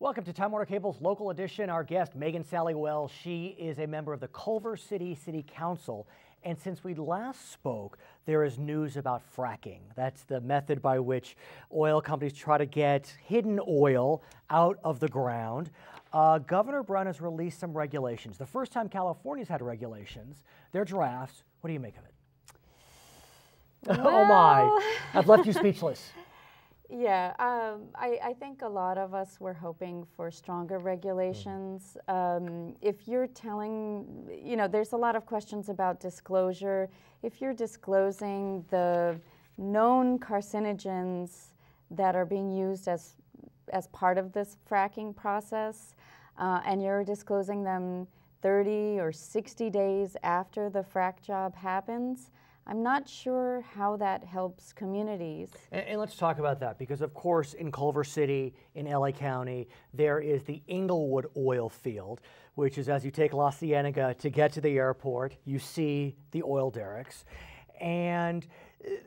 Welcome to Time Warner Cable's local edition. Our guest, Meghan Sahli-Wells, she is a member of the Culver City Council. And since we last spoke, there is news about fracking. That's the method by which oil companies try to get hidden oil out of the ground. Governor Brown has released some regulations. The first time California's had regulations, they're drafts. What do you make of it? Well, oh my, I've left you speechless. Yeah, I think a lot of us were hoping for stronger regulations. If you're telling, there's a lot of questions about disclosure. If you're disclosing the known carcinogens that are being used as part of this fracking process, and you're disclosing them 30 or 60 days after the frack job happens, I'm not sure how that helps communities. And let's talk about that, because of course in Culver City, in LA County, there is the Inglewood oil field, which is as you take La Cienega to get to the airport, you see the oil derricks. And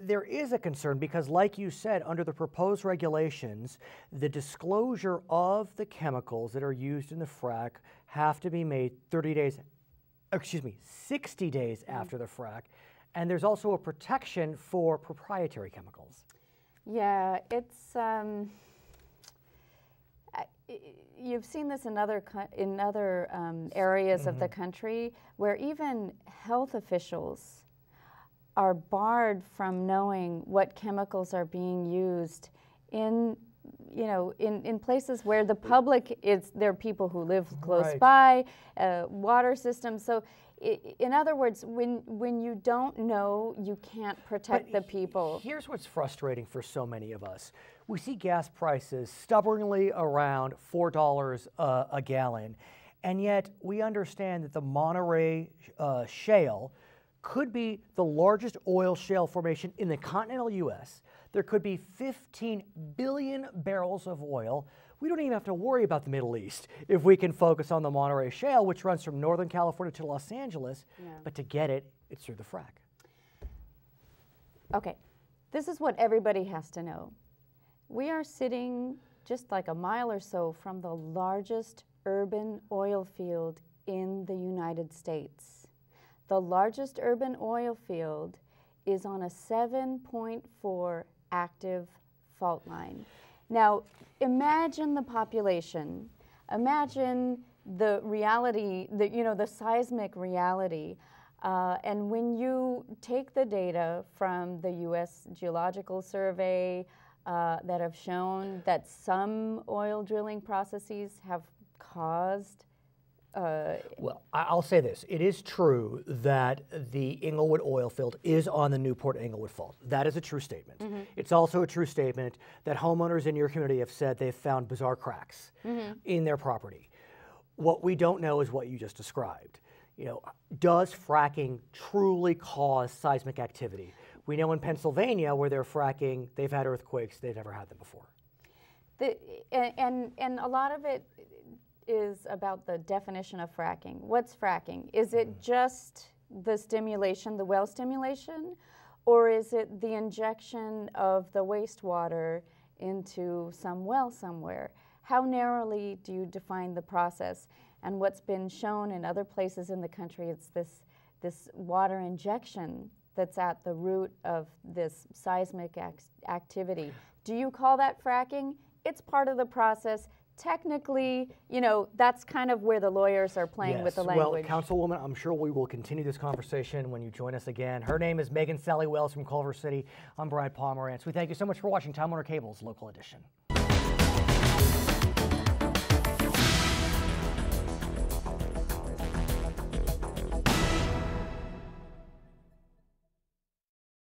there is a concern because, like you said, under the proposed regulations, the disclosure of the chemicals that are used in the frack have to be made 60 days after the frack. And there's also a protection for proprietary chemicals. Yeah, it's you've seen this in other areas of the country where even health officials are barred from knowing what chemicals are being used in places where the public there are people who live close by, water systems. So in other words, when you don't know, you can't protect the people. Here's what's frustrating for so many of us. We see gas prices stubbornly around $4 a gallon, and yet we understand that the Monterey Shale could be the largest oil shale formation in the continental U.S. There could be 15 billion barrels of oil. We don't even have to worry about the Middle East if we can focus on the Monterey Shale, which runs from Northern California to Los Angeles. Yeah. But to get it, it's through the frack. Okay, this is what everybody has to know. We are sitting just like a mile or so from the largest urban oil field in the United States. The largest urban oil field is on a 7.4 active fault line. Now, imagine the population, imagine the reality, the seismic reality, and when you take the data from the U.S. Geological Survey that have shown that some oil drilling processes have caused well, I'll say this. It is true that the Inglewood oil field is on the Newport Inglewood fault. That is a true statement. Mm-hmm. It's also a true statement that homeowners in your community have said they've found bizarre cracks in their property. What we don't know is what you just described. Does fracking truly cause seismic activity? We know in Pennsylvania where they're fracking, they've had earthquakes. They've never had them before. And a lot of it is about the definition of fracking. What's fracking? Is it just the stimulation, the well stimulation, or is it the injection of the wastewater into some well somewhere? How narrowly do you define the process? And what's been shown in other places in the country, it's this water injection that's at the root of this seismic activity. Do you call that fracking? It's part of the process. Technically, that's kind of where the lawyers are playing with the language. Well, Councilwoman, I'm sure we will continue this conversation when you join us again. Her name is Meghan Sahli-Wells from Culver City. I'm Pomerance. We thank you so much for watching Time Warner Cable's local edition.